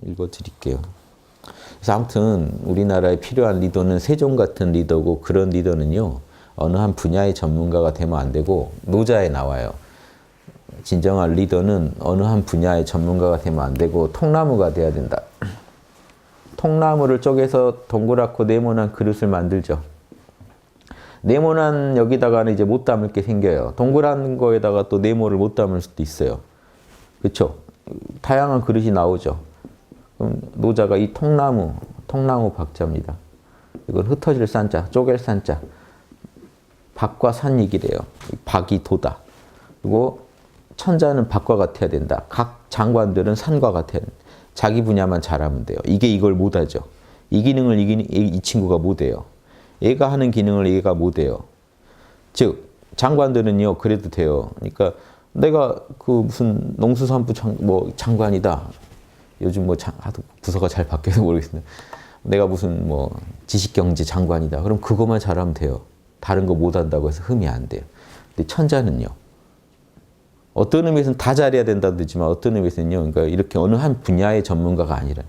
읽어드릴게요. 그래서 아무튼 우리나라에 필요한 리더는 세종 같은 리더고, 그런 리더는요, 어느 한 분야의 전문가가 되면 안 되고 노자에 나와요. 진정한 리더는 어느 한 분야의 전문가가 되면 안 되고 통나무가 돼야 된다. 통나무를 쪼개서 동그랗고 네모난 그릇을 만들죠. 네모난 여기다가는 이제 못 담을 게 생겨요. 동그란 거에다가 또 네모를 못 담을 수도 있어요. 그렇죠? 다양한 그릇이 나오죠. 그럼 노자가 이 통나무 박자입니다. 이건 흩어질 산자, 쪼갤 산자. 박과 산 얘기래요. 박이 도다. 그리고 천자는 박과 같아야 된다. 각 장관들은 산과 같아야 된다. 자기 분야만 잘하면 돼요. 이게 이걸 못하죠. 이 기능을 이 친구가 못해요. 얘가 하는 기능을 얘가 못해요. 즉 장관들은요 그래도 돼요. 그러니까 내가 그 무슨 농수산부 장관이다. 요즘 뭐 하도 부서가 잘 바뀌어서 모르겠습니다. 내가 무슨 뭐 지식경제 장관이다. 그럼 그것만 잘하면 돼요. 다른 거 못한다고 해서 흠이 안 돼요. 근데 천자는요. 어떤 의미에서는 다 잘해야 된다고 되지만 어떤 의미에서는요. 그러니까 이렇게 어느 한 분야의 전문가가 아니라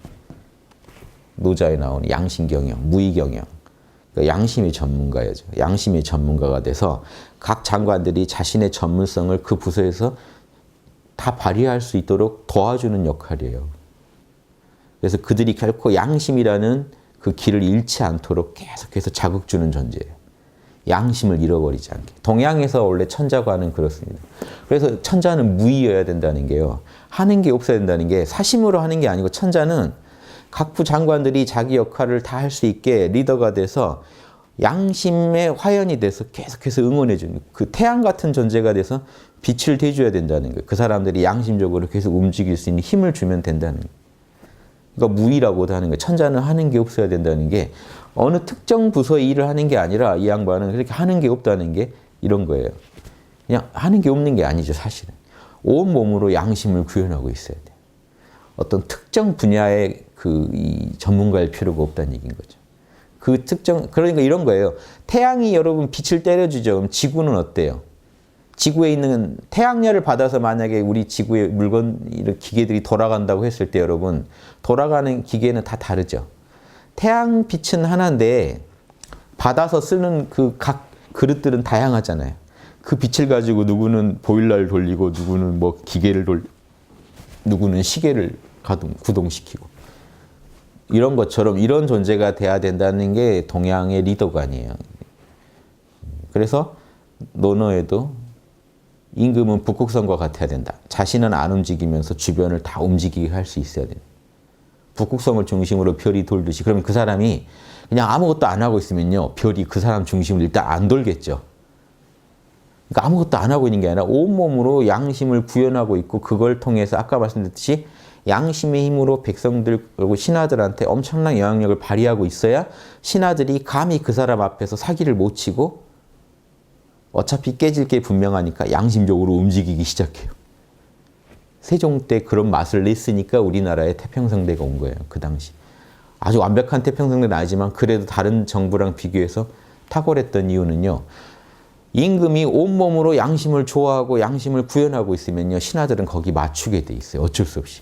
노자에 나오는 양심경영, 무의경영. 그러니까 양심의 전문가야죠. 양심의 전문가가 돼서 각 장관들이 자신의 전문성을 그 부서에서 다 발휘할 수 있도록 도와주는 역할이에요. 그래서 그들이 결코 양심이라는 그 길을 잃지 않도록 계속해서 자극 주는 존재예요. 양심을 잃어버리지 않게. 동양에서 원래 천자관은 그렇습니다. 그래서 천자는 무의여야 된다는 게요. 하는 게 없어야 된다는 게 사심으로 하는 게 아니고 천자는 각부 장관들이 자기 역할을 다 할 수 있게 리더가 돼서 양심의 화연이 돼서 계속해서 응원해 주는 그 태양 같은 존재가 돼서 빛을 대줘야 된다는 거예요. 그 사람들이 양심적으로 계속 움직일 수 있는 힘을 주면 된다는 거예요. 그러니까 무의라고도 하는 거예요. 천자는 하는 게 없어야 된다는 게 어느 특정 부서의 일을 하는 게 아니라 이 양반은 그렇게 하는 게 없다는 게 이런 거예요. 그냥 하는 게 없는 게 아니죠, 사실은. 온 몸으로 양심을 구현하고 있어야 돼요. 어떤 특정 분야의 이 전문가일 필요가 없다는 얘기인 거죠. 그 특정, 그러니까 이런 거예요. 태양이 여러분 빛을 때려주죠. 그럼 지구는 어때요? 지구에 있는 태양열을 받아서 만약에 우리 지구의 기계들이 돌아간다고 했을 때 여러분, 돌아가는 기계는 다 다르죠. 태양빛은 하나인데 받아서 쓰는 그 각 그릇들은 다양하잖아요. 그 빛을 가지고 누구는 보일러를 돌리고 누구는 뭐 기계를 누구는 시계를 구동시키고 이런 것처럼 이런 존재가 돼야 된다는 게 동양의 리더관이에요. 그래서 논어에도 임금은 북극성과 같아야 된다. 자신은 안 움직이면서 주변을 다 움직이게 할 수 있어야 된다. 북극성을 중심으로 별이 돌듯이. 그러면 그 사람이 그냥 아무것도 안 하고 있으면요. 별이 그 사람 중심으로 일단 안 돌겠죠. 그러니까 아무것도 안 하고 있는 게 아니라 온몸으로 양심을 구현하고 있고 그걸 통해서 아까 말씀드렸듯이 양심의 힘으로 백성들 그리고 신하들한테 엄청난 영향력을 발휘하고 있어야 신하들이 감히 그 사람 앞에서 사기를 못 치고 어차피 깨질 게 분명하니까 양심적으로 움직이기 시작해요. 세종 때 그런 맛을 냈으니까 우리나라에 태평성대가 온 거예요. 그 당시. 아주 완벽한 태평성대는 아니지만 그래도 다른 정부랑 비교해서 탁월했던 이유는요. 임금이 온몸으로 양심을 좋아하고 양심을 구현하고 있으면요. 신하들은 거기 맞추게 돼 있어요. 어쩔 수 없이.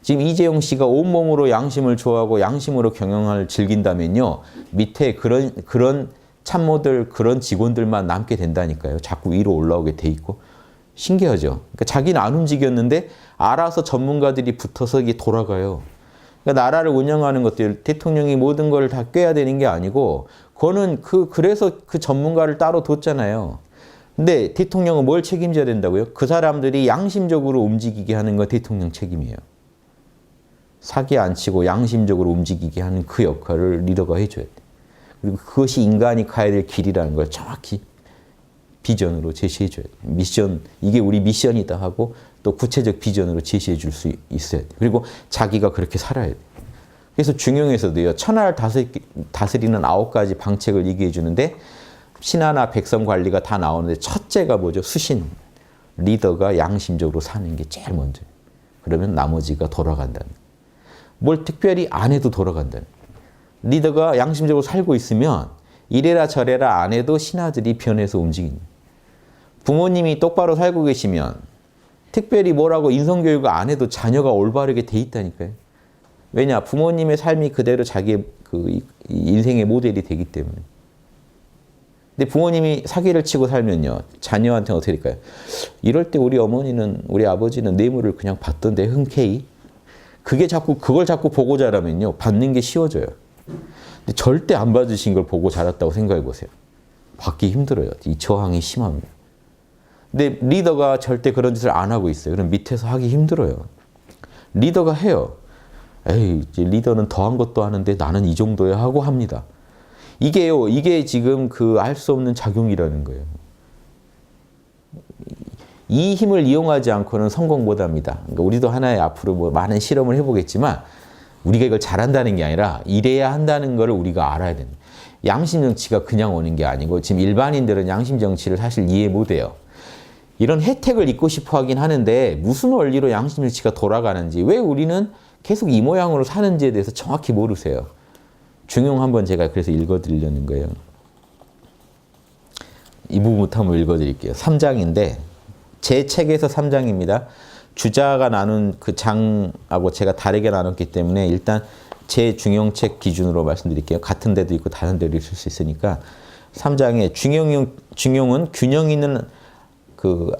지금 이재용 씨가 온몸으로 양심을 좋아하고 양심으로 경영을 즐긴다면요. 밑에 그런 참모들, 그런 직원들만 남게 된다니까요. 자꾸 위로 올라오게 돼 있고. 신기하죠. 그러니까 자기는 안 움직였는데 알아서 전문가들이 붙어서 이게 돌아가요. 그러니까 나라를 운영하는 것들, 대통령이 모든 걸 다 꿰야 되는 게 아니고, 그거는 그래서 그 전문가를 따로 뒀잖아요. 근데 대통령은 뭘 책임져야 된다고요? 그 사람들이 양심적으로 움직이게 하는 건 대통령 책임이에요. 사기 안 치고 양심적으로 움직이게 하는 그 역할을 리더가 해줘야 돼. 그리고 그것이 인간이 가야 될 길이라는 걸 정확히 비전으로 제시해줘야 돼. 미션, 이게 우리 미션이다 하고 또 구체적 비전으로 제시해 줄 수 있어야 돼. 그리고 자기가 그렇게 살아야 돼. 그래서 중용에서도요, 천하를 다스리는 9가지 방책을 얘기해 주는데 신하나 백성 관리가 다 나오는데 첫째가 뭐죠? 수신. 리더가 양심적으로 사는 게 제일 먼저예요. 그러면 나머지가 돌아간다는 거예요. 뭘 특별히 안 해도 돌아간다는 거예요. 리더가 양심적으로 살고 있으면 이래라 저래라 안 해도 신하들이 변해서 움직입니다. 부모님이 똑바로 살고 계시면 특별히 뭐라고 인성교육을 안 해도 자녀가 올바르게 돼 있다니까요. 왜냐? 부모님의 삶이 그대로 자기의 이 인생의 모델이 되기 때문에. 근데 부모님이 사기를 치고 살면요. 자녀한테는 어떻게 될까요? 이럴 때 우리 어머니는, 우리 아버지는 뇌물을 그냥 받던데 흔쾌히. 그걸 자꾸 보고 자라면요. 받는 게 쉬워져요. 근데 절대 안 받으신 걸 보고 자랐다고 생각해 보세요. 받기 힘들어요. 이 저항이 심합니다. 근데 리더가 절대 그런 짓을 안 하고 있어요. 그럼 밑에서 하기 힘들어요. 리더가 해요. 에이, 이제 리더는 더한 것도 하는데 나는 이 정도야 하고 합니다. 이게 지금 알 수 없는 작용이라는 거예요. 이 힘을 이용하지 않고는 성공 못 합니다. 그러니까 우리도 하나의 앞으로 뭐 많은 실험을 해보겠지만 우리가 이걸 잘한다는 게 아니라 이래야 한다는 걸 우리가 알아야 됩니다. 양심 정치가 그냥 오는 게 아니고 지금 일반인들은 양심 정치를 사실 이해 못 해요. 이런 혜택을 잊고 싶어 하긴 하는데 무슨 원리로 양심 정치가 돌아가는지, 왜 우리는 계속 이 모양으로 사는지에 대해서 정확히 모르세요. 중용 한번 제가 그래서 읽어드리려는 거예요. 이 부분부터 한번 읽어드릴게요. 3장인데 제 책에서 3장입니다. 주자가 나눈 그 장하고 제가 다르게 나눴기 때문에 일단 제 중용책 기준으로 말씀드릴게요. 같은 데도 있고 다른 데도 있을 수 있으니까 3장에 중용은 균형 있는 그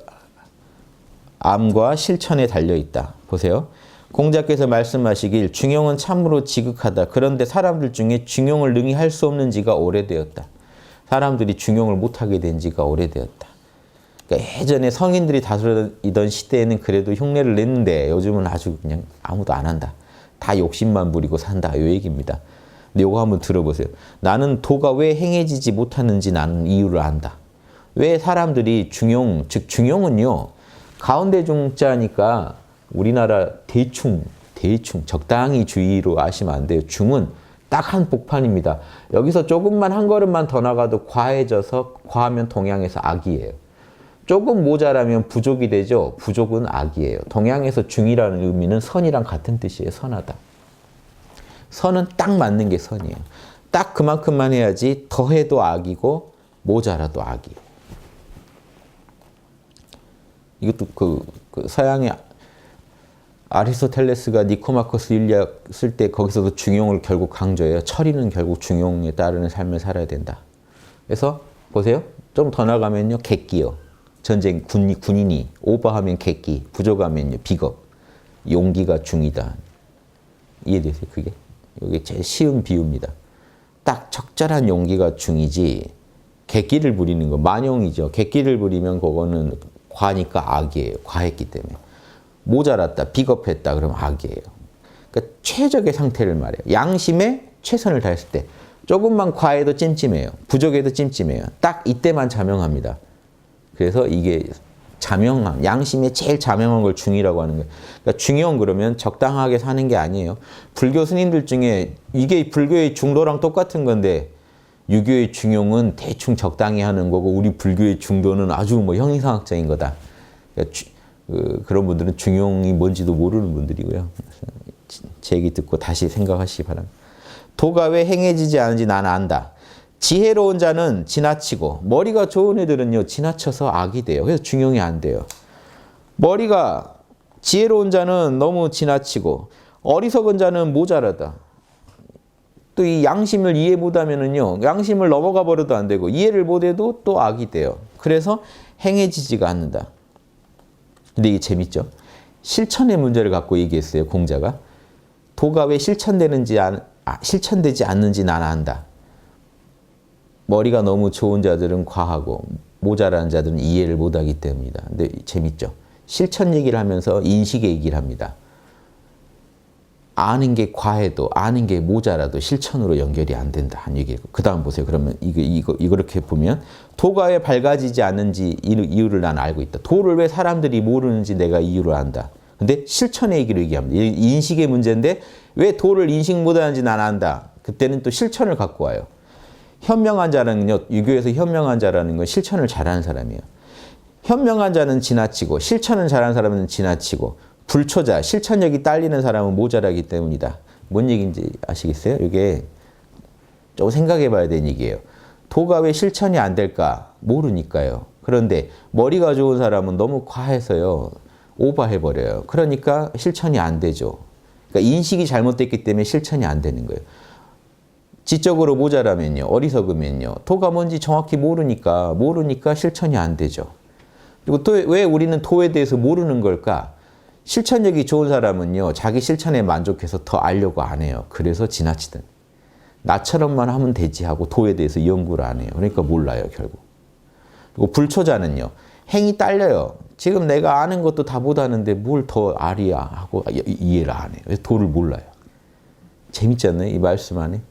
암과 실천에 달려있다. 보세요. 공자께서 말씀하시길 중용은 참으로 지극하다. 그런데 사람들 중에 중용을 능히 할 수 없는 지가 오래되었다. 사람들이 중용을 못하게 된 지가 오래되었다. 그러니까 예전에 성인들이 다스리던 시대에는 그래도 흉내를 냈는데 요즘은 아주 그냥 아무도 안 한다. 다 욕심만 부리고 산다. 이 얘기입니다. 근데 이거 한번 들어보세요. 나는 도가 왜 행해지지 못하는지 나는 이유를 안다. 왜 사람들이 중용, 즉 중용은요. 가운데 중자니까 우리나라 대충 적당히 주의로 아시면 안 돼요. 중은 딱 한 복판입니다. 여기서 조금만 한 걸음만 더 나가도 과해져서 과하면 동양에서 악이에요. 조금 모자라면 부족이 되죠. 부족은 악이에요. 동양에서 중이라는 의미는 선이랑 같은 뜻이에요. 선하다. 선은 딱 맞는 게 선이에요. 딱 그만큼만 해야지 더해도 악이고 모자라도 악이에요. 이것도 그 서양의 아리스토텔레스가 니코마코스 윤리학 쓸 때 거기서도 중용을 결국 강조해요. 철이는 결국 중용에 따르는 삶을 살아야 된다. 그래서 보세요. 좀 더 나가면요. 객기요. 전쟁 군인이 오버하면 객기, 부족하면요. 비겁. 용기가 중이다. 이해되세요? 그게? 이게 제일 쉬운 비유입니다. 딱 적절한 용기가 중이지 객기를 부리는 거 만용이죠. 객기를 부리면 그거는 과니까 악이에요. 과했기 때문에. 모자랐다, 비겁했다 그러면 악이에요. 그러니까 최적의 상태를 말해요. 양심에 최선을 다했을 때 조금만 과해도 찜찜해요. 부족해도 찜찜해요. 딱 이때만 자명합니다. 그래서 이게 자명함, 양심에 제일 자명한 걸 중이라고 하는 거예요. 그러니까 중용 그러면 적당하게 사는 게 아니에요. 불교 스님들 중에 이게 불교의 중도랑 똑같은 건데 유교의 중용은 대충 적당히 하는 거고 우리 불교의 중도는 아주 뭐 형이상학적인 거다. 그러니까 그런 분들은 중용이 뭔지도 모르는 분들이고요. 제 얘기 듣고 다시 생각하시기 바랍니다. 도가 왜 행해지지 않은지 나는 안다. 지혜로운 자는 지나치고 머리가 좋은 애들은요 지나쳐서 악이 돼요. 그래서 중용이 안 돼요. 머리가 지혜로운 자는 너무 지나치고 어리석은 자는 모자라다. 또 이 양심을 이해 못하면은요 양심을 넘어가 버려도 안 되고 이해를 못해도 또 악이 돼요. 그래서 행해지지가 않는다. 근데 이게 재밌죠? 실천의 문제를 갖고 얘기했어요. 공자가. 도가 왜 실천되지 않는지 나는 안다. 머리가 너무 좋은 자들은 과하고 모자란 자들은 이해를 못하기 때문이다. 근데 재밌죠? 실천 얘기를 하면서 인식의 얘기를 합니다. 아는 게 과해도 아는 게 모자라도 실천으로 연결이 안 된다. 한 얘기고. 그 다음 보세요. 그러면 이거 이렇게 보면 도가 왜 밝아지지 않는지 이유를 난 알고 있다. 도를 왜 사람들이 모르는지 내가 이유를 안다. 근데 실천의 얘기를 얘기합니다. 인식의 문제인데 왜 도를 인식 못하는지 난 안다. 그때는 또 실천을 갖고 와요. 현명한 자는요. 유교에서 현명한 자라는 건 실천을 잘하는 사람이에요. 현명한 자는 지나치고 실천을 잘하는 사람은 지나치고 불초자, 실천력이 딸리는 사람은 모자라기 때문이다. 뭔 얘기인지 아시겠어요? 이게 좀 생각해 봐야 되는 얘기예요. 도가 왜 실천이 안 될까? 모르니까요. 그런데 머리가 좋은 사람은 너무 과해서요. 오버해버려요. 그러니까 실천이 안 되죠. 그러니까 인식이 잘못됐기 때문에 실천이 안 되는 거예요. 지적으로 모자라면요. 어리석으면요. 도가 뭔지 정확히 모르니까 실천이 안 되죠. 그리고 또 왜 우리는 도에 대해서 모르는 걸까? 실천력이 좋은 사람은요. 자기 실천에 만족해서 더 알려고 안 해요. 그래서 지나치든. 나처럼만 하면 되지 하고 도에 대해서 연구를 안 해요. 그러니까 몰라요, 결국. 그리고 불초자는요. 행이 딸려요. 지금 내가 아는 것도 다 못하는데 뭘 더 알이야 하고 이해를 안 해요. 도를 몰라요. 재밌지 않나요? 이 말씀 안에.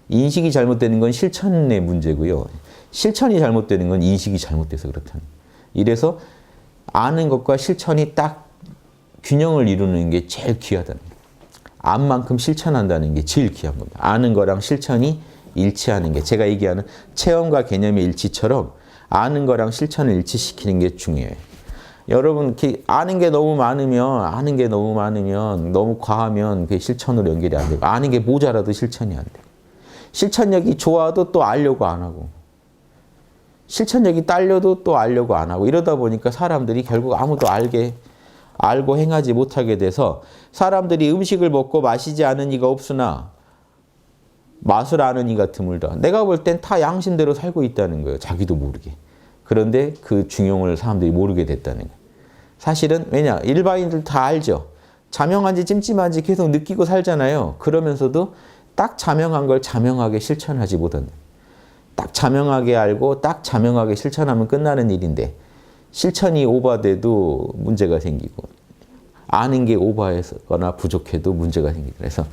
인식이 잘못되는 건 실천의 문제고요. 실천이 잘못되는 건 인식이 잘못돼서 그렇다는 거예요. 이래서 아는 것과 실천이 딱 균형을 이루는 게 제일 귀하다는 거예요. 암만큼 실천한다는 게 제일 귀한 겁니다. 아는 거랑 실천이 일치하는 게 제가 얘기하는 체험과 개념의 일치처럼 아는 거랑 실천을 일치시키는 게 중요해요. 여러분 아는 게 너무 많으면 너무 과하면 그게 실천으로 연결이 안 되고 아는 게 모자라도 실천이 안 돼요. 실천력이 좋아도 또 알려고 안 하고 실천력이 딸려도 또 알려고 안 하고 이러다 보니까 사람들이 결국 아무도 알고 행하지 못하게 돼서 사람들이 음식을 먹고 마시지 않은 이가 없으나 맛을 아는 이가 드물다. 내가 볼 땐 다 양심대로 살고 있다는 거예요. 자기도 모르게. 그런데 그 중용을 사람들이 모르게 됐다는 거예요. 사실은 왜냐? 일반인들 다 알죠. 자명한지 찜찜한지 계속 느끼고 살잖아요. 그러면서도 딱 자명한 걸 자명하게 실천하지 못한다. 딱 자명하게 알고 딱 자명하게 실천하면 끝나는 일인데 실천이 오버돼도 문제가 생기고 아는 게 오버해서거나 부족해도 문제가 생기고 그래서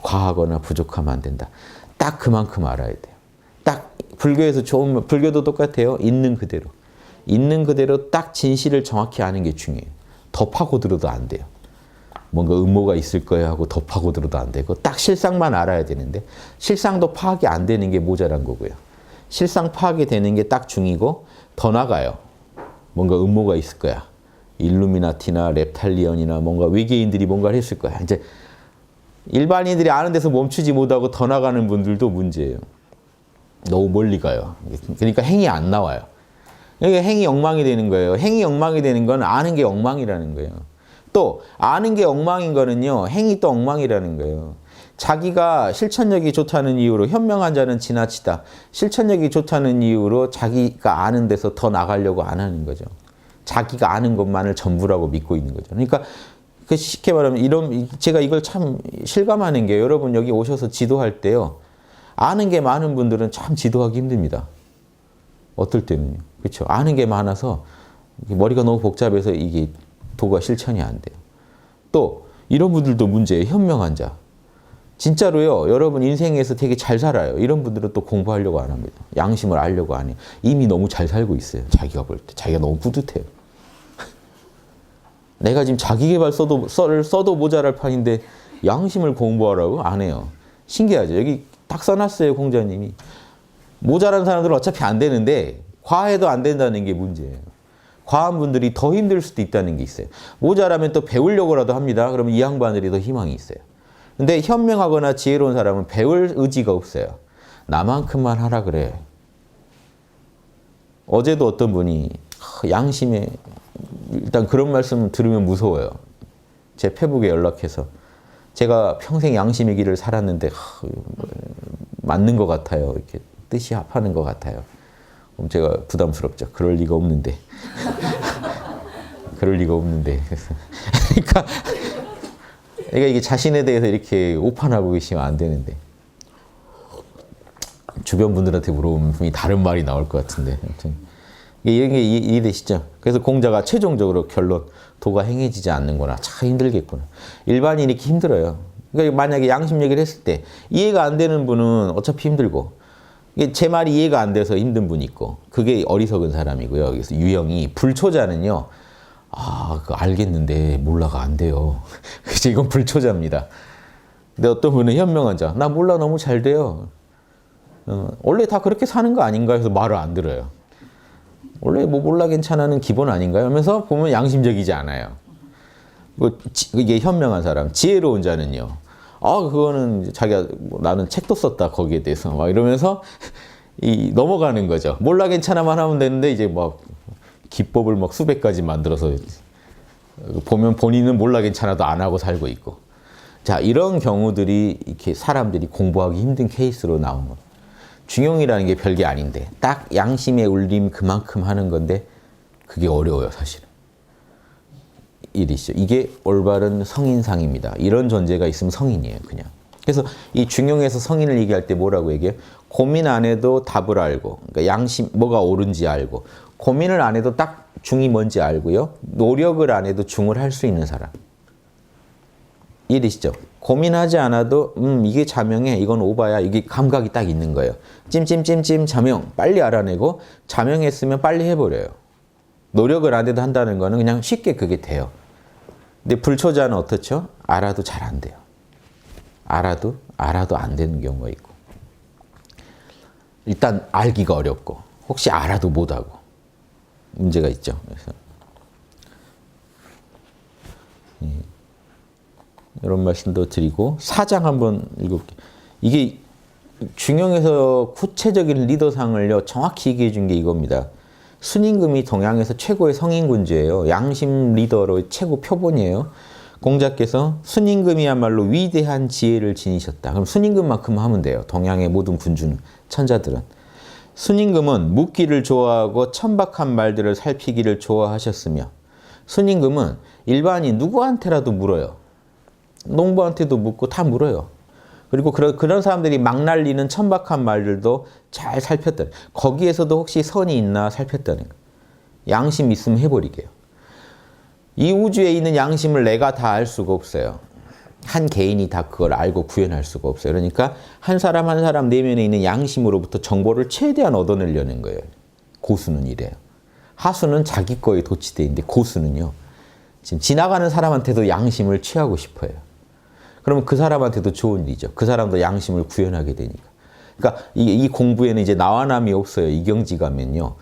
과하거나 부족하면 안 된다. 딱 그만큼 알아야 돼요. 딱 불교에서 좋은 불교도 똑같아요. 있는 그대로 딱 진실을 정확히 아는 게 중요해요. 더 파고들어도 안 돼요. 뭔가 음모가 있을 거야 하고 더 파고들어도 안 되고 딱 실상만 알아야 되는데 실상도 파악이 안 되는 게 모자란 거고요. 실상 파악이 되는 게 딱 중이고 더 나가요. 뭔가 음모가 있을 거야. 일루미나티나 reptilian이나 뭔가 외계인들이 뭔가를 했을 거야. 이제 일반인들이 아는 데서 멈추지 못하고 더 나가는 분들도 문제예요. 너무 멀리 가요. 그러니까 행이 안 나와요. 그러니까 행이 엉망이 되는 거예요. 행이 엉망이 되는 건 아는 게 엉망이라는 거예요. 또 아는 게 엉망인 거는요. 행이 또 엉망이라는 거예요. 자기가 실천력이 좋다는 이유로 현명한 자는 지나치다. 실천력이 좋다는 이유로 자기가 아는 데서 더 나가려고 안 하는 거죠. 자기가 아는 것만을 전부라고 믿고 있는 거죠. 그러니까 쉽게 말하면 제가 이걸 참 실감하는 게 여러분 여기 오셔서 지도할 때요. 아는 게 많은 분들은 참 지도하기 힘듭니다. 어떨 때는요. 그렇죠. 아는 게 많아서 머리가 너무 복잡해서 이게 도가 실천이 안 돼요. 또 이런 분들도 문제예요. 현명한 자. 진짜로요. 여러분 인생에서 되게 잘 살아요. 이런 분들은 또 공부하려고 안 합니다. 양심을 알려고 안 해요. 이미 너무 잘 살고 있어요. 자기가 볼 때. 자기가 너무 뿌듯해요. 내가 지금 자기계발 써도 모자랄 판인데 양심을 공부하라고? 안 해요. 신기하죠. 여기 딱 써놨어요. 공자님이. 모자란 사람들은 어차피 안 되는데 과해도 안 된다는 게 문제예요. 과한 분들이 더 힘들 수도 있다는 게 있어요. 모자라면 또 배우려고라도 합니다. 그러면 이 양반들이 더 희망이 있어요. 근데 현명하거나 지혜로운 사람은 배울 의지가 없어요. 나만큼만 하라 그래. 어제도 어떤 분이 양심에 일단 그런 말씀 들으면 무서워요. 제 페북에 연락해서 제가 평생 양심의 길을 살았는데 맞는 것 같아요. 이렇게 뜻이 합하는 것 같아요. 그럼 제가 부담스럽죠. 그럴 리가 없는데. 그럴 리가 없는데. 그러니까 이게 자신에 대해서 이렇게 오판하고 계시면 안 되는데. 주변 분들한테 물어보면 분명히 다른 말이 나올 것 같은데. 아무튼 이런 게 이해되시죠? 그래서 공자가 최종적으로 결론, 도가 행해지지 않는구나. 참 힘들겠구나. 일반인이 이렇게 힘들어요. 그러니까 만약에 양심 얘기를 했을 때 이해가 안 되는 분은 어차피 힘들고 제 말이 이해가 안 돼서 힘든 분이 있고 그게 어리석은 사람이고요. 그래서 유형이 불초자는요. 그거 알겠는데 몰라가 안 돼요. 그래서 이건 불초자입니다. 근데 어떤 분은 현명한 자. 나 몰라 너무 잘 돼요. 원래 다 그렇게 사는 거 아닌가 해서 말을 안 들어요. 원래 뭐 몰라 괜찮아는 기본 아닌가요? 하면서 보면 양심적이지 않아요. 이게 현명한 사람. 지혜로운 자는요. 그거는 자기가 나는 책도 썼다 거기에 대해서 막 이러면서 넘어가는 거죠. 몰라 괜찮아만 하면 되는데 이제 막 기법을 막 수백 가지 만들어서 보면 본인은 몰라 괜찮아도 안 하고 살고 있고. 자, 이런 경우들이 이렇게 사람들이 공부하기 힘든 케이스로 나온 거. 중용이라는 게 별게 아닌데 딱 양심의 울림 그만큼 하는 건데 그게 어려워요, 사실은. 일이죠. 이게 올바른 성인상입니다. 이런 존재가 있으면 성인이에요, 그냥. 그래서 이 중용에서 성인을 얘기할 때 뭐라고 얘기해요? 고민 안 해도 답을 알고, 그러니까 양심, 뭐가 옳은지 알고, 고민을 안 해도 딱 중이 뭔지 알고요. 노력을 안 해도 중을 할 수 있는 사람. 이해되시죠? 고민하지 않아도 이게 자명해, 이건 오바야, 이게 감각이 딱 있는 거예요. 찜찜찜찜 자명, 빨리 알아내고 자명했으면 빨리 해버려요. 노력을 안 해도 한다는 거는 그냥 쉽게 그게 돼요. 근데 불초자는 어떻죠? 알아도 잘 안 돼요. 알아도 안 되는 경우가 있고. 일단 알기가 어렵고 혹시 알아도 못하고 문제가 있죠. 그래서 이런 말씀도 드리고 사장 한번 읽어볼게요. 이게 중용에서 구체적인 리더상을요 정확히 얘기해 준 게 이겁니다. 순임금이 동양에서 최고의 성인군주예요. 양심 리더로 최고 표본이에요. 공자께서 순임금이야말로 위대한 지혜를 지니셨다. 그럼 순임금만큼 하면 돼요. 동양의 모든 군주는, 천자들은. 순임금은 묻기를 좋아하고 천박한 말들을 살피기를 좋아하셨으며 순임금은 일반인 누구한테라도 물어요. 농부한테도 묻고 다 물어요. 그리고 그런 사람들이 막 날리는 천박한 말들도 잘 살폈다. 거기에서도 혹시 선이 있나 살폈다는 거예요. 양심 있으면 해버리게요. 이 우주에 있는 양심을 내가 다 알 수가 없어요. 한 개인이 다 그걸 알고 구현할 수가 없어요. 그러니까 한 사람 내면에 있는 양심으로부터 정보를 최대한 얻어내려는 거예요. 고수는 이래요. 하수는 자기 거에 도취되어 있는데 고수는요. 지금 지나가는 사람한테도 양심을 취하고 싶어요. 그러면 그 사람한테도 좋은 일이죠. 그 사람도 양심을 구현하게 되니까. 그러니까 이 공부에는 이제 나와 남이 없어요. 이경지가면요.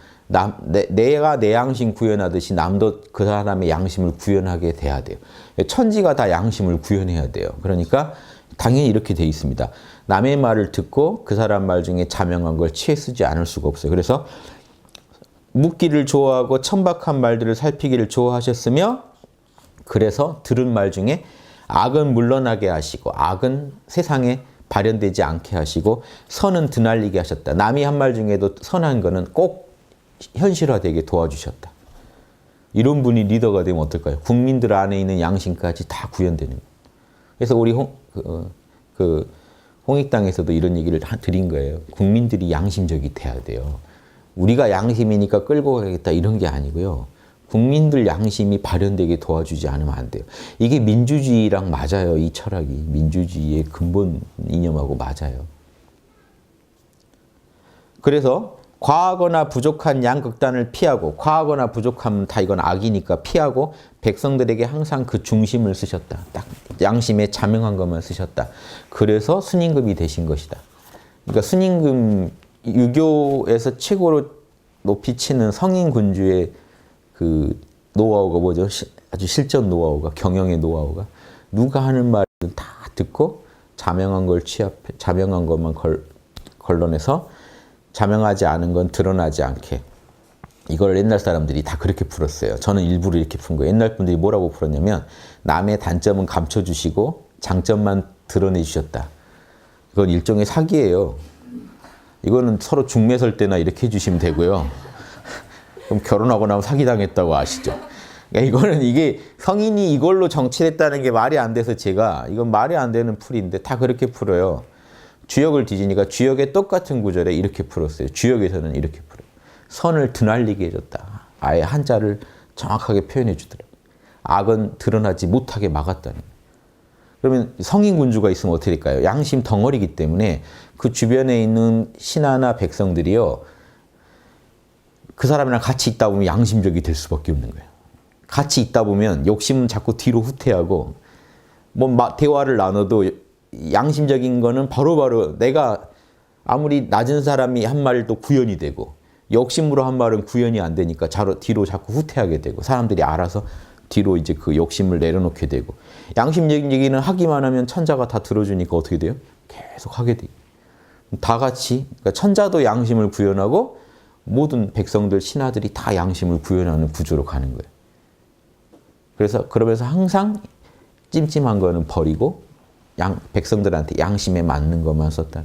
내가 내 양심 구현하듯이 남도 그 사람의 양심을 구현하게 돼야 돼요. 천지가 다 양심을 구현해야 돼요. 그러니까 당연히 이렇게 돼 있습니다. 남의 말을 듣고 그 사람 말 중에 자명한 걸 취해 쓰지 않을 수가 없어요. 그래서 묻기를 좋아하고 천박한 말들을 살피기를 좋아하셨으며 그래서 들은 말 중에 악은 물러나게 하시고 악은 세상에 발현되지 않게 하시고 선은 드날리게 하셨다. 남이 한 말 중에도 선한 거는 꼭 현실화되게 도와주셨다. 이런 분이 리더가 되면 어떨까요? 국민들 안에 있는 양심까지 다 구현되는 거예요. 그래서 우리 홍익당에서도 이런 얘기를 드린 거예요. 국민들이 양심적이 돼야 돼요. 우리가 양심이니까 끌고 가겠다 이런 게 아니고요. 국민들 양심이 발현되게 도와주지 않으면 안 돼요. 이게 민주주의랑 맞아요. 이 철학이. 민주주의의 근본 이념하고 맞아요. 그래서 과하거나 부족한 양극단을 피하고 과하거나 부족하면 다 이건 악이니까 피하고 백성들에게 항상 그 중심을 쓰셨다. 딱 양심에 자명한 것만 쓰셨다. 그래서 순임금이 되신 것이다. 그러니까 순임금 유교에서 최고로 높이 치는 성인 군주의 그 노하우가 뭐죠? 아주 실전 노하우가, 경영의 노하우가 누가 하는 말을 다 듣고 자명한 걸 자명한 것만 걸러내서 자명하지 않은 건 드러나지 않게. 이걸 옛날 사람들이 다 그렇게 풀었어요. 저는 일부러 이렇게 푼 거예요. 옛날 분들이 뭐라고 풀었냐면 남의 단점은 감춰주시고 장점만 드러내 주셨다. 이건 일종의 사기예요. 이거는 서로 중매 설 때나 이렇게 해주시면 되고요. 그럼 결혼하고 나면 사기당했다고 아시죠? 그러니까 이거는 이게 성인이 이걸로 정치했다는 게 말이 안 돼서 제가 이건 말이 안 되는 풀인데 다 그렇게 풀어요. 주역을 뒤지니까 주역의 똑같은 구절에 이렇게 풀었어요. 주역에서는 이렇게 풀어요. 선을 드날리게 해줬다. 아예 한자를 정확하게 표현해 주더라고요. 악은 드러나지 못하게 막았다는 거예요. 그러면 성인 군주가 있으면 어떻게 될까요? 양심 덩어리이기 때문에 그 주변에 있는 신하나 백성들이요. 그 사람이랑 같이 있다 보면 양심적이 될 수밖에 없는 거예요. 같이 있다 보면 욕심은 자꾸 뒤로 후퇴하고 뭐 대화를 나눠도 양심적인 거는 바로바로 내가 아무리 낮은 사람이 한 말도 구현이 되고 욕심으로 한 말은 구현이 안 되니까 뒤로 자꾸 후퇴하게 되고 사람들이 알아서 뒤로 이제 그 욕심을 내려놓게 되고 양심적인 얘기는 하기만 하면 천자가 다 들어주니까 어떻게 돼요? 계속 하게 돼요. 다 같이 그러니까 천자도 양심을 구현하고 모든 백성들 신하들이 다 양심을 구현하는 구조로 가는 거예요. 그러면서 항상 찜찜한 거는 버리고 백성들한테 양심에 맞는 것만 썼다.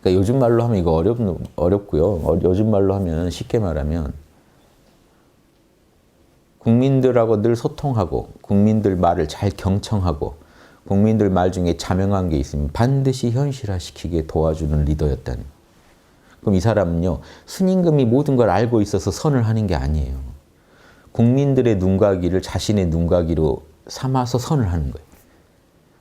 그러니까 요즘 말로 하면 이거 어렵고요. 요즘 말로 하면 쉽게 말하면 국민들하고 늘 소통하고 국민들 말을 잘 경청하고 국민들 말 중에 자명한 게 있으면 반드시 현실화시키게 도와주는 리더였다는. 그럼 이 사람은요. 순임금이 모든 걸 알고 있어서 선을 하는 게 아니에요. 국민들의 눈가기를 자신의 눈가기로 삼아서 선을 하는 거예요.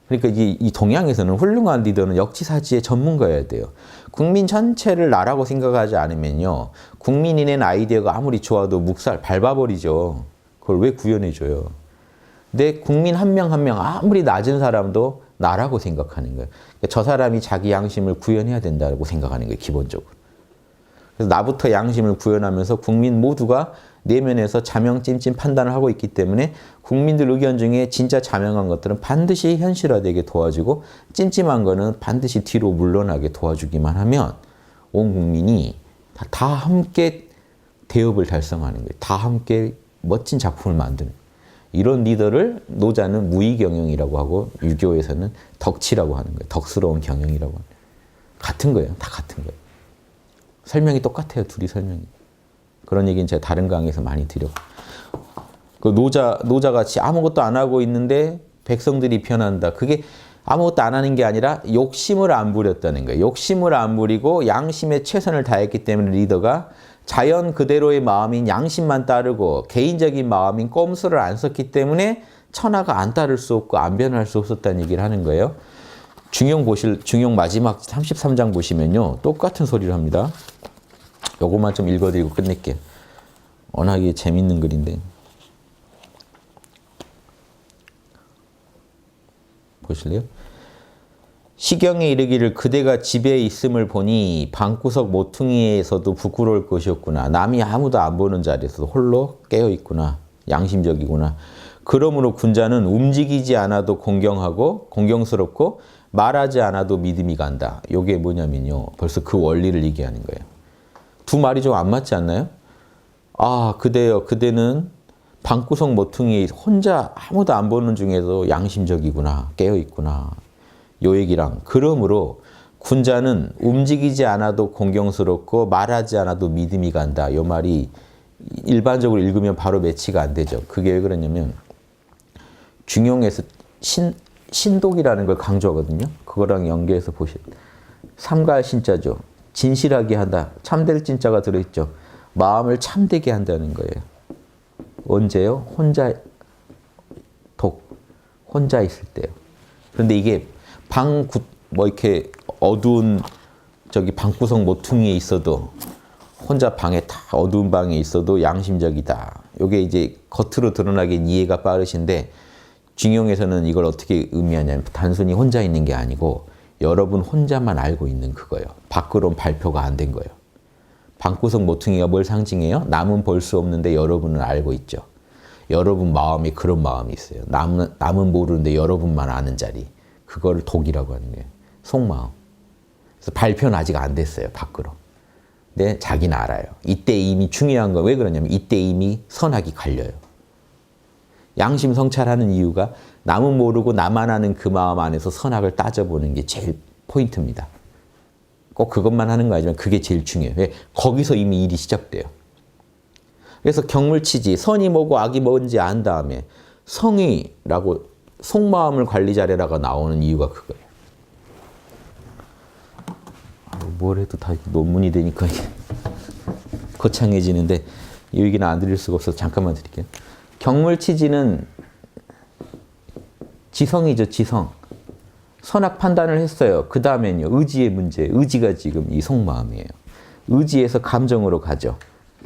그러니까 이 동양에서는 훌륭한 리더는 역지사지의 전문가여야 돼요. 국민 전체를 나라고 생각하지 않으면요. 국민이 낸 아이디어가 아무리 좋아도 묵살 밟아버리죠. 그걸 왜 구현해줘요? 근데 국민 한 명 한 명 아무리 낮은 사람도 나라고 생각하는 거예요. 그러니까 저 사람이 자기 양심을 구현해야 된다고 생각하는 거예요. 기본적으로. 그래서 나부터 양심을 구현하면서 국민 모두가 내면에서 자명 찜찜 판단을 하고 있기 때문에 국민들 의견 중에 진짜 자명한 것들은 반드시 현실화되게 도와주고 찜찜한 거는 반드시 뒤로 물러나게 도와주기만 하면 온 국민이 다 함께 대업을 달성하는 거예요. 다 함께 멋진 작품을 만드는 거예요. 이런 리더를 노자는 무의경영이라고 하고 유교에서는 덕치라고 하는 거예요. 덕스러운 경영이라고 하는 거예요. 같은 거예요. 다 같은 거예요. 설명이 똑같아요. 둘이 설명이. 그런 얘기는 제가 다른 강의에서 많이 드렸고. 그 노자같이 아무것도 안 하고 있는데 백성들이 변한다. 그게 아무것도 안 하는 게 아니라 욕심을 안 부렸다는 거예요. 욕심을 안 부리고 양심에 최선을 다했기 때문에 리더가 자연 그대로의 마음인 양심만 따르고 개인적인 마음인 꼼수를 안 썼기 때문에 천하가 안 따를 수 없고 안 변할 수 없었다는 얘기를 하는 거예요. 중용 마지막 33장 보시면요. 똑같은 소리를 합니다. 요것만 좀 읽어드리고 끝낼게요. 워낙에 재밌는 글인데. 보실래요? 시경에 이르기를 그대가 집에 있음을 보니 방구석 모퉁이에서도 부끄러울 것이었구나. 남이 아무도 안 보는 자리에서도 홀로 깨어있구나. 양심적이구나. 그러므로 군자는 움직이지 않아도 공경하고 공경스럽고 말하지 않아도 믿음이 간다. 이게 뭐냐면요. 벌써 그 원리를 얘기하는 거예요. 두 말이 좀 안 맞지 않나요? 아, 그대요. 그대는 방구석 모퉁이 혼자 아무도 안 보는 중에도 양심적이구나. 깨어있구나. 요 얘기랑 그러므로 군자는 움직이지 않아도 공경스럽고 말하지 않아도 믿음이 간다. 요 말이 일반적으로 읽으면 바로 매치가 안 되죠. 그게 왜 그러냐면 중용에서 신독이라는 걸 강조하거든요. 그거랑 연계해서 보시면 삼가할 신자죠. 진실하게 한다. 참될 진짜가 들어있죠. 마음을 참되게 한다는 거예요. 언제요? 혼자 있을 때요. 그런데 이게 이렇게 어두운 방구석 모퉁이에 있어도 혼자 방에 다 어두운 방에 있어도 양심적이다. 이게 이제 겉으로 드러나긴 이해가 빠르신데 중용에서는 이걸 어떻게 의미하냐면 단순히 혼자 있는 게 아니고 여러분 혼자만 알고 있는 그거예요. 밖으로는 발표가 안 된 거예요. 방구석 모퉁이가 뭘 상징해요? 남은 볼 수 없는데 여러분은 알고 있죠. 여러분 마음에 그런 마음이 있어요. 남은 모르는데 여러분만 아는 자리. 그거를 독이라고 하는 거예요. 속마음. 그래서 발표는 아직 안 됐어요. 밖으로. 근데 자기는 알아요. 이때 이미 중요한 건 왜 그러냐면 이때 이미 선악이 갈려요. 양심 성찰하는 이유가 남은 모르고 나만 아는 그 마음 안에서 선악을 따져보는 게 제일 포인트입니다. 꼭 그것만 하는 거 아니지만 그게 제일 중요해요. 왜? 거기서 이미 일이 시작돼요. 그래서 경물치지, 선이 뭐고 악이 뭔지 안 다음에 성의라고 속마음을 관리 잘해라가 나오는 이유가 그거예요. 뭘 해도 다 논문이 되니까 거창해지는데 이 얘기는 안 드릴 수가 없어서 잠깐만 드릴게요. 경물치지는 지성이죠, 지성. 선악 판단을 했어요. 그 다음엔요, 의지의 문제. 의지가 지금 이 속마음이에요. 의지에서 감정으로 가죠.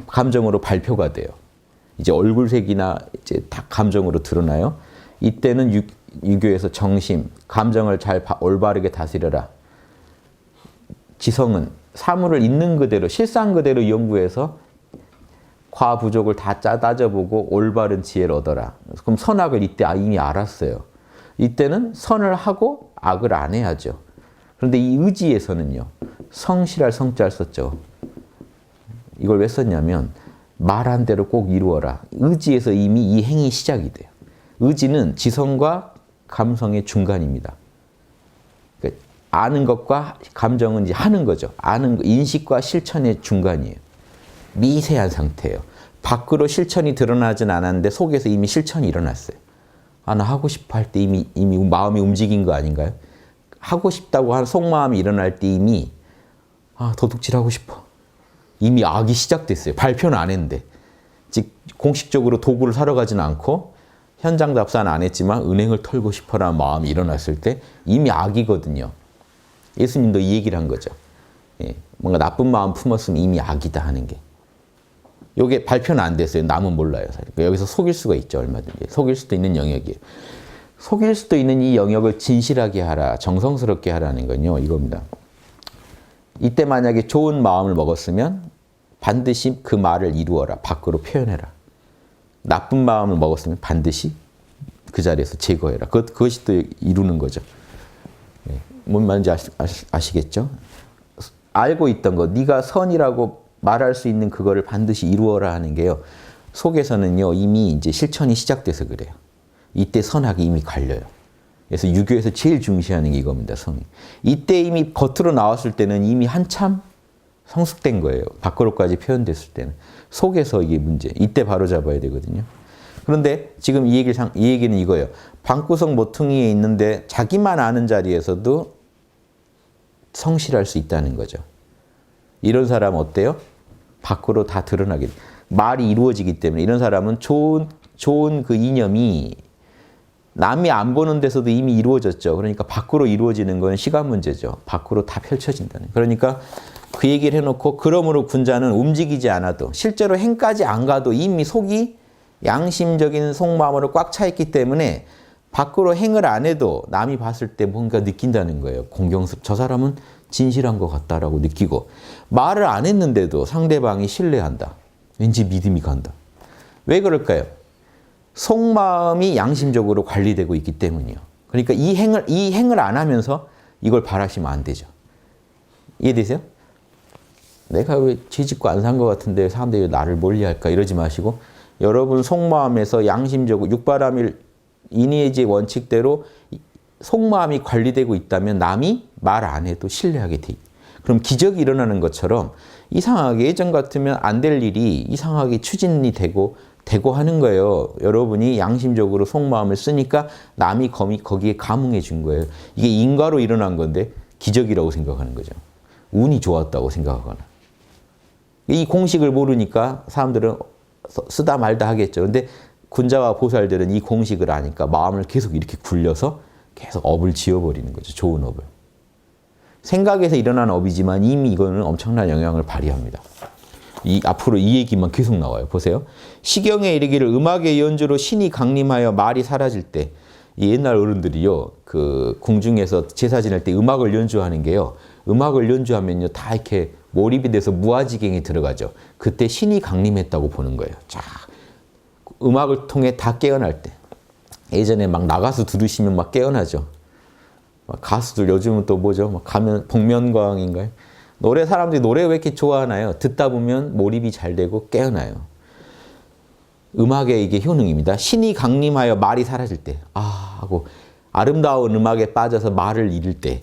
감정으로 발표가 돼요. 이제 얼굴색이나 이제 다 감정으로 드러나요. 이때는 유교에서 정심, 감정을 잘 올바르게 다스려라. 지성은 사물을 있는 그대로, 실상 그대로 연구해서 과부족을 다 따져보고 올바른 지혜를 얻어라. 그럼 선악을 이때 이미 알았어요. 이때는 선을 하고 악을 안 해야죠. 그런데 이 의지에서는요. 성실할 성자를 썼죠. 이걸 왜 썼냐면 말한 대로 꼭 이루어라. 의지에서 이미 이 행이 시작이 돼요. 의지는 지성과 감성의 중간입니다. 그러니까 아는 것과 감정은 이제 하는 거죠. 아는 인식과 실천의 중간이에요. 미세한 상태예요. 밖으로 실천이 드러나진 않았는데 속에서 이미 실천이 일어났어요. 아, 나 하고 싶어 할 때 이미 마음이 움직인 거 아닌가요? 하고 싶다고 한 속마음이 일어날 때 이미 도둑질하고 싶어. 이미 악이 시작됐어요. 발표는 안 했는데. 즉 공식적으로 도구를 사러 가지는 않고 현장 답사는 안 했지만 은행을 털고 싶어라는 마음이 일어났을 때 이미 악이거든요. 예수님도 이 얘기를 한 거죠. 예, 뭔가 나쁜 마음 품었으면 이미 악이다 하는 게. 이게 발표는 안 됐어요. 남은 몰라요. 그러니까 여기서 속일 수가 있죠. 얼마든지. 속일 수도 있는 영역이에요. 속일 수도 있는 이 영역을 진실하게 하라. 정성스럽게 하라는 건요. 이겁니다. 이때 만약에 좋은 마음을 먹었으면 반드시 그 말을 이루어라. 밖으로 표현해라. 나쁜 마음을 먹었으면 반드시 그 자리에서 제거해라. 그것이 또 이루는 거죠. 네. 뭔 말인지 아시겠죠? 알고 있던 거, 네가 선이라고 말할 수 있는 그거를 반드시 이루어라 하는 게요. 속에서는요, 이미 이제 실천이 시작돼서 그래요. 이때 선악이 이미 갈려요. 그래서 유교에서 제일 중시하는 게 이겁니다, 성이. 이때 이미 겉으로 나왔을 때는 이미 한참 성숙된 거예요. 밖으로까지 표현됐을 때는. 속에서 이게 문제. 이때 바로 잡아야 되거든요. 그런데 지금 이 얘기는 이거예요. 방구석 모퉁이에 있는데 자기만 아는 자리에서도 성실할 수 있다는 거죠. 이런 사람 어때요? 밖으로 다 드러나게 돼. 말이 이루어지기 때문에 이런 사람은 좋은 그 이념이 남이 안 보는 데서도 이미 이루어졌죠. 그러니까 밖으로 이루어지는 건 시간 문제죠. 밖으로 다 펼쳐진다는. 그러니까 그 얘기를 해놓고 그러므로 군자는 움직이지 않아도 실제로 행까지 안 가도 이미 속이 양심적인 속마음으로 꽉 차 있기 때문에 밖으로 행을 안 해도 남이 봤을 때 뭔가 느낀다는 거예요. 저 사람은 진실한 것 같다라고 느끼고 말을 안 했는데도 상대방이 신뢰한다. 왠지 믿음이 간다. 왜 그럴까요? 속마음이 양심적으로 관리되고 있기 때문이요. 그러니까 이 행을 안 하면서 이걸 바라시면 안 되죠. 이해되세요? 내가 왜 죄짓고 안 산 것 같은데 사람들이 왜 나를 멀리할까 이러지 마시고 여러분 속마음에서 양심적으로 육바라밀 인의의 원칙대로 속마음이 관리되고 있다면 남이 말 안 해도 신뢰하게 돼. 그럼 기적이 일어나는 것처럼 이상하게 예전 같으면 안 될 일이 이상하게 추진이 되고 하는 거예요. 여러분이 양심적으로 속마음을 쓰니까 남이 거기에 감흥해 준 거예요. 이게 인과로 일어난 건데 기적이라고 생각하는 거죠. 운이 좋았다고 생각하거나. 이 공식을 모르니까 사람들은 쓰다 말다 하겠죠. 그런데 군자와 보살들은 이 공식을 아니까 마음을 계속 이렇게 굴려서 계속 업을 지어버리는 거죠. 좋은 업을. 생각에서 일어난 업이지만 이미 이거는 엄청난 영향을 발휘합니다. 앞으로 이 얘기만 계속 나와요. 보세요. 시경에 이르기를 음악의 연주로 신이 강림하여 말이 사라질 때, 이 옛날 어른들이요, 그 궁중에서 제사 지낼 때 음악을 연주하는 게요, 음악을 연주하면요, 다 이렇게 몰입이 돼서 무아지경에 들어가죠. 그때 신이 강림했다고 보는 거예요. 자, 음악을 통해 다 깨어날 때. 예전에 막 나가서 들으시면 막 깨어나죠. 가수들 요즘은 또 뭐죠? 막 가면 복면가왕인가요? 사람들이 노래 왜 이렇게 좋아하나요? 듣다 보면 몰입이 잘 되고 깨어나요. 음악의 이게 효능입니다. 신이 강림하여 말이 사라질 때, 하고 아름다운 음악에 빠져서 말을 잃을 때,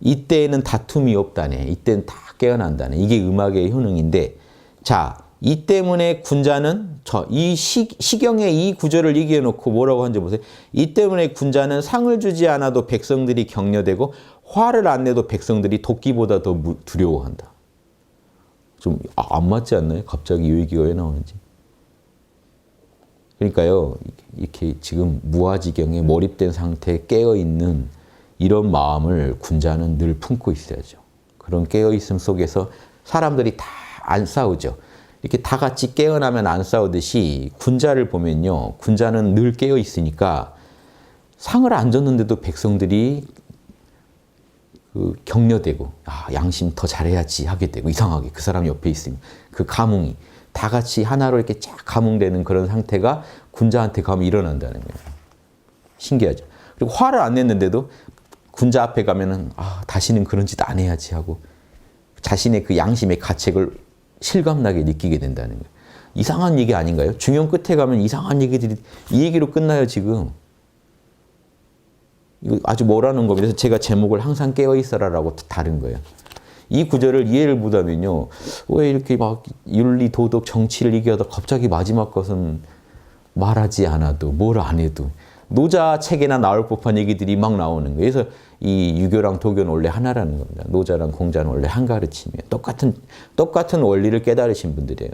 이때에는 다툼이 없다네. 이때는 다 깨어난다네. 이게 음악의 효능인데, 자, 이 때문에 군자는 이 시경의 이 구절을 얘기해 놓고 뭐라고 하는지 보세요. 이 때문에 군자는 상을 주지 않아도 백성들이 격려되고 화를 안 내도 백성들이 도끼보다 더 두려워한다. 좀 안 맞지 않나요? 갑자기 이 얘기가 왜 나오는지. 그러니까요. 이렇게 지금 무아지경에 몰입된 상태에 깨어있는 이런 마음을 군자는 늘 품고 있어야죠. 그런 깨어있음 속에서 사람들이 다 안 싸우죠. 이렇게 다 같이 깨어나면 안 싸우듯이 군자를 보면요. 군자는 늘 깨어 있으니까 상을 안 줬는데도 백성들이 격려되고 양심 더 잘해야지 하게 되고 이상하게 그 사람 옆에 있으면 그 감흥이 다 같이 하나로 이렇게 쫙 감흥되는 그런 상태가 군자한테 가면 일어난다는 거예요. 신기하죠. 그리고 화를 안 냈는데도 군자 앞에 가면은 다시는 그런 짓 안 해야지 하고 자신의 그 양심의 가책을 실감나게 느끼게 된다는 거예요. 이상한 얘기 아닌가요? 중용 끝에 가면 이상한 얘기들이 이 얘기로 끝나요 지금. 이거 아주 뭐라는 겁니다. 그래서 제가 제목을 항상 깨어있어라라고 다른 거예요. 이 구절을 이해를 못하면요. 왜 이렇게 막 윤리, 도덕, 정치를 얘기하다 갑자기 마지막 것은 말하지 않아도 뭘 안 해도 노자 책에나 나올 법한 얘기들이 막 나오는 거예요. 그래서 이 유교랑 도교는 원래 하나라는 겁니다. 노자랑 공자는 원래 한 가르침이에요. 똑같은 원리를 깨달으신 분들이에요.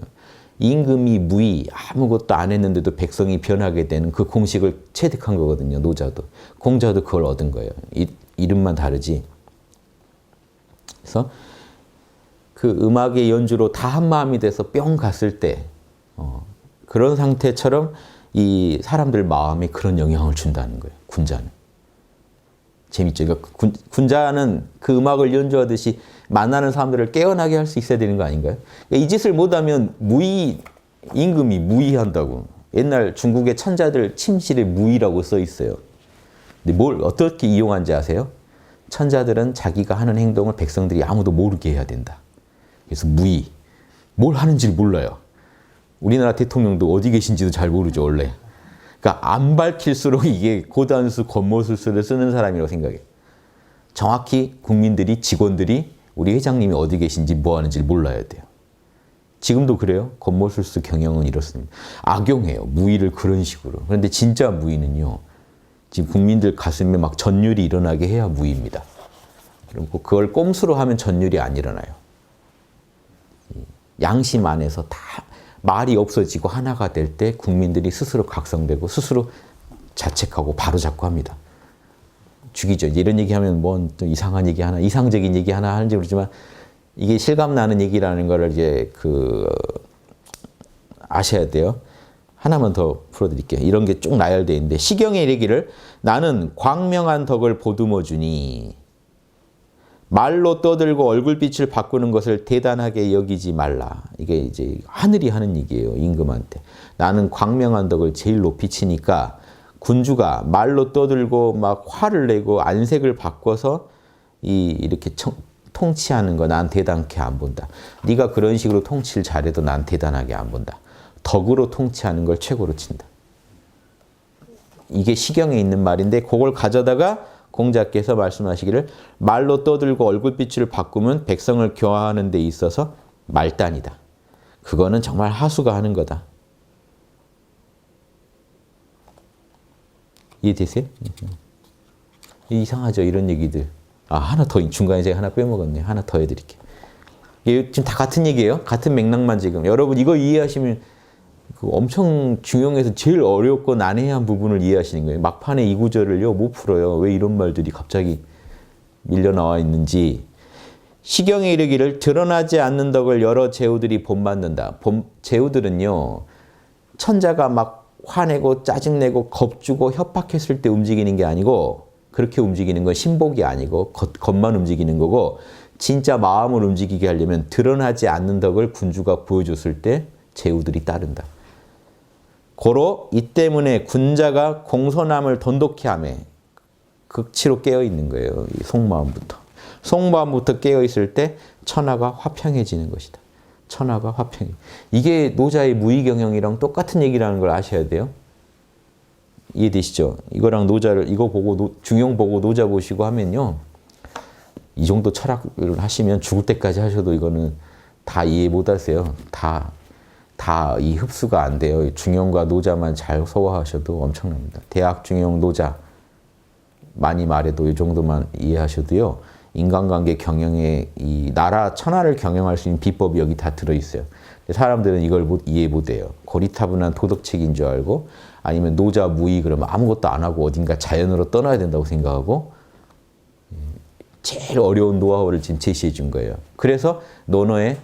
임금이 무의 아무것도 안 했는데도 백성이 변하게 되는 그 공식을 체득한 거거든요. 노자도. 공자도 그걸 얻은 거예요. 이름만 다르지. 그래서 그 음악의 연주로 다 한마음이 돼서 뿅 갔을 때 그런 상태처럼 이 사람들 마음에 그런 영향을 준다는 거예요. 군자는. 재밌죠? 그러니까 군자는 그 음악을 연주하듯이 만나는 사람들을 깨어나게 할 수 있어야 되는 거 아닌가요? 그러니까 이 짓을 못하면 임금이 무의한다고. 옛날 중국의 천자들 침실에 무의라고 써 있어요. 근데 뭘 어떻게 이용한지 아세요? 천자들은 자기가 하는 행동을 백성들이 아무도 모르게 해야 된다. 그래서 무의. 뭘 하는지를 몰라요. 우리나라 대통령도 어디 계신지도 잘 모르죠, 원래. 그러니까 안 밝힐수록 이게 고단수, 권모술수를 쓰는 사람이라고 생각해요. 정확히 국민들이, 직원들이 우리 회장님이 어디 계신지 뭐 하는지를 몰라야 돼요. 지금도 그래요. 권모술수 경영은 이렇습니다. 악용해요. 무의를 그런 식으로. 그런데 진짜 무의는요. 지금 국민들 가슴에 막 전율이 일어나게 해야 무의입니다. 그리고 그걸 꼼수로 하면 전율이 안 일어나요. 양심 안에서 다 말이 없어지고 하나가 될 때 국민들이 스스로 각성되고 스스로 자책하고 바로잡고 합니다. 죽이죠. 이런 얘기하면 뭔 또 이상한 얘기 하나, 이상적인 얘기 하나 하는지 모르지만 이게 실감나는 얘기라는 거를 이제 아셔야 돼요. 하나만 더 풀어드릴게요. 이런 게 쭉 나열되어 있는데 시경에 이르기를 나는 광명한 덕을 보듬어 주니 말로 떠들고 얼굴빛을 바꾸는 것을 대단하게 여기지 말라. 이게 이제 하늘이 하는 얘기예요. 임금한테. 나는 광명한 덕을 제일 높이 치니까 군주가 말로 떠들고 막 화를 내고 안색을 바꿔서 이렇게 통치하는 거 난 대단케 안 본다. 네가 그런 식으로 통치를 잘해도 난 대단하게 안 본다. 덕으로 통치하는 걸 최고로 친다. 이게 시경에 있는 말인데 그걸 가져다가 공자께서 말씀하시기를 말로 떠들고 얼굴빛을 바꾸면 백성을 교화하는 데 있어서 말단이다. 그거는 정말 하수가 하는 거다. 이해되세요? 이상하죠? 이런 얘기들. 하나 더 중간에 제가 하나 빼먹었네요. 하나 더 해드릴게요. 이게 지금 다 같은 얘기예요. 같은 맥락만 지금. 여러분 이거 이해하시면 엄청 중용에서 제일 어렵고 난해한 부분을 이해하시는 거예요. 막판에 이 구절을요 못 풀어요. 왜 이런 말들이 갑자기 밀려 나와 있는지. 시경에 이르기를 드러나지 않는 덕을 여러 제후들이 본받는다. 제후들은요 천자가 막 화내고 짜증내고 겁주고 협박했을 때 움직이는 게 아니고 그렇게 움직이는 건 신복이 아니고 겉만 움직이는 거고 진짜 마음을 움직이게 하려면 드러나지 않는 덕을 군주가 보여줬을 때 제후들이 따른다. 고로 이 때문에 군자가 공손함을 돈독히 하며 극치로 깨어있는 거예요. 이 속마음부터. 속마음부터 깨어있을 때 천하가 화평해지는 것이다. 천하가 화평해. 이게 노자의 무의경영이랑 똑같은 얘기라는 걸 아셔야 돼요. 이해되시죠? 이거랑 노자를 이거 보고 중용 보고 노자 보시고 하면요. 이 정도 철학을 하시면 죽을 때까지 하셔도 이거는 다 이해 못 하세요. 다 이 흡수가 안 돼요. 중용과 노자만 잘 소화하셔도 엄청납니다. 대학, 중용, 노자 많이 말해도 이 정도만 이해하셔도요. 인간관계 경영에 이 나라 천하를 경영할 수 있는 비법이 여기 다 들어있어요. 사람들은 이걸 이해 못해요. 고리타분한 도덕책인 줄 알고 아니면 노자 무의 그러면 아무것도 안 하고 어딘가 자연으로 떠나야 된다고 생각하고 제일 어려운 노하우를 지금 제시해 준 거예요. 그래서 논어의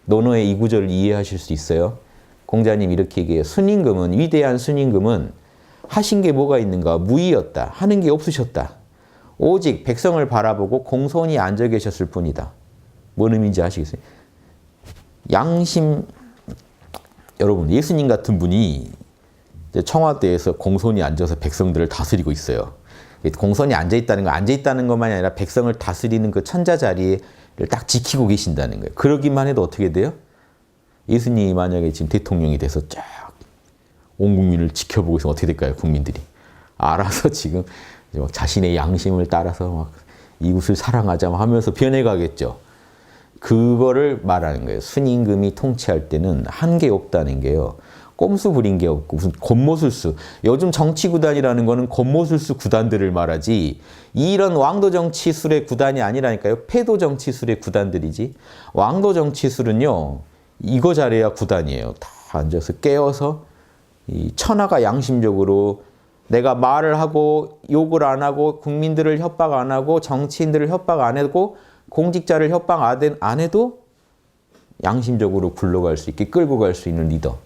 이 구절을 이해하실 수 있어요. 공자님 이렇게 얘기해요. 순임금은 위대한 순임금은 하신 게 뭐가 있는가? 무의였다. 하는 게 없으셨다. 오직 백성을 바라보고 공손히 앉아 계셨을 뿐이다. 뭔 의미인지 아시겠어요? 양심 여러분 예수님 같은 분이 청와대에서 공손히 앉아서 백성들을 다스리고 있어요. 공손히 앉아있다는 건 앉아있다는 것만이 아니라 백성을 다스리는 그 천자 자리를 딱 지키고 계신다는 거예요. 그러기만 해도 어떻게 돼요? 예수님이 만약에 지금 대통령이 돼서 쫙 온 국민을 지켜보고 있으면 어떻게 될까요? 국민들이. 알아서 지금 막 자신의 양심을 따라서 막 이웃을 사랑하자 하면서 변해가겠죠. 그거를 말하는 거예요. 순임금이 통치할 때는 한계 없다는 게요. 꼼수 부린 게 없고 무슨 겉모술수. 요즘 정치구단이라는 거는 겉모술수 구단들을 말하지 이런 왕도정치술의 구단이 아니라니까요. 패도정치술의 구단들이지. 왕도정치술은요. 이거 잘해야 구단이에요. 다 앉아서 깨어서 이 천하가 양심적으로 내가 말을 하고 욕을 안 하고 국민들을 협박 안 하고 정치인들을 협박 안 하고 공직자를 협박 안 해도 양심적으로 굴러갈 수 있게 끌고 갈 수 있는 리더.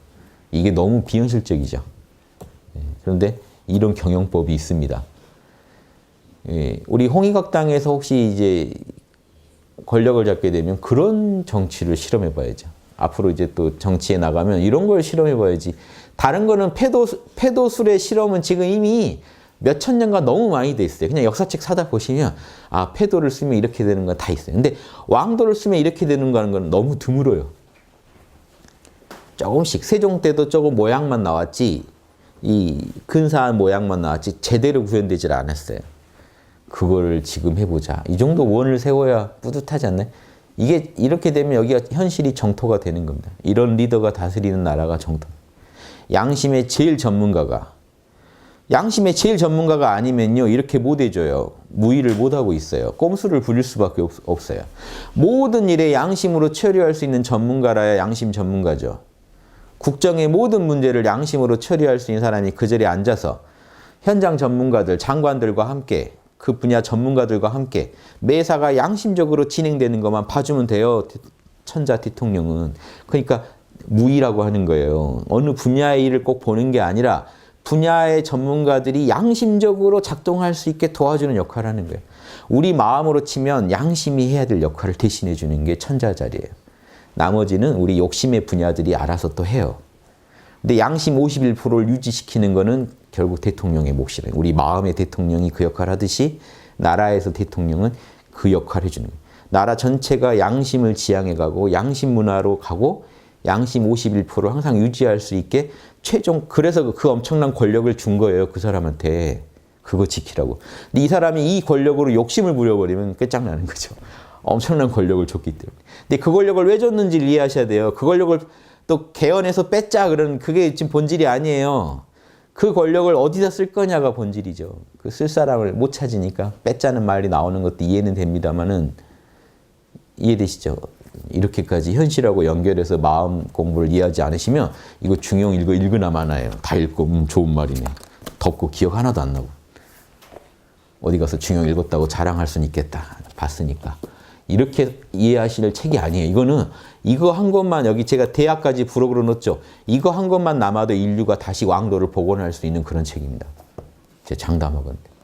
이게 너무 비현실적이죠. 그런데 이런 경영법이 있습니다. 우리 홍익학당에서 혹시 이제 권력을 잡게 되면 그런 정치를 실험해 봐야죠. 앞으로 이제 또 정치에 나가면 이런 걸 실험해 봐야지. 다른 거는 패도술의 실험은 지금 이미 몇천 년간 너무 많이 돼 있어요. 그냥 역사책 사다 보시면 아 패도를 쓰면 이렇게 되는 건 다 있어요. 근데 왕도를 쓰면 이렇게 되는 건 너무 드물어요. 조금씩 세종 때도 조금 모양만 나왔지 이 근사한 모양만 나왔지 제대로 구현되질 않았어요. 그걸 지금 해보자. 이 정도 원을 세워야 뿌듯하지 않나요? 이게 이렇게 되면 여기가 현실이 정토가 되는 겁니다. 이런 리더가 다스리는 나라가 정토. 양심의 제일 전문가가 아니면요 이렇게 못 해줘요. 무의를 못하고 있어요. 꼼수를 부릴 수밖에 없어요. 모든 일에 양심으로 처리할 수 있는 전문가라야 양심 전문가죠. 국정의 모든 문제를 양심으로 처리할 수 있는 사람이 그 자리에 앉아서 현장 전문가들, 장관들과 함께 그 분야 전문가들과 함께 매사가 양심적으로 진행되는 것만 봐주면 돼요. 천자 대통령은. 그러니까 무의라고 하는 거예요. 어느 분야의 일을 꼭 보는 게 아니라 분야의 전문가들이 양심적으로 작동할 수 있게 도와주는 역할을 하는 거예요. 우리 마음으로 치면 양심이 해야 될 역할을 대신해 주는 게 천자 자리예요. 나머지는 우리 욕심의 분야들이 알아서 또 해요. 근데 양심 51%를 유지시키는 거는 결국 대통령의 몫이래요. 우리 마음의 대통령이 그 역할을 하듯이 나라에서 대통령은 그 역할을 해주는 거예요. 나라 전체가 양심을 지향해가고 양심 문화로 가고 양심 51%를 항상 유지할 수 있게 최종 그래서 그 엄청난 권력을 준 거예요. 그 사람한테. 그거 지키라고. 근데 이 사람이 이 권력으로 욕심을 부려버리면 끝장나는 거죠. 엄청난 권력을 줬기 때문에. 근데 그 권력을 왜 줬는지를 이해하셔야 돼요. 그 권력을 또 개헌해서 뺐자 그런 그게 지금 본질이 아니에요. 그 권력을 어디다 쓸 거냐가 본질이죠. 그 쓸 사람을 못 찾으니까 뺐자는 말이 나오는 것도 이해는 됩니다만은 이해되시죠? 이렇게까지 현실하고 연결해서 마음 공부를 이해하지 않으시면 이거 중용 읽으나 마나예요. 다 읽고 좋은 말이네. 덥고 기억 하나도 안 나고. 어디 가서 중용 읽었다고 자랑할 수는 있겠다. 봤으니까. 이렇게 이해하실 책이 아니에요. 이거는 이거 한 것만 여기 제가 대학까지 부록으로 넣었죠. 이거 한 것만 남아도 인류가 다시 왕도를 복원할 수 있는 그런 책입니다. 제 장담하건대.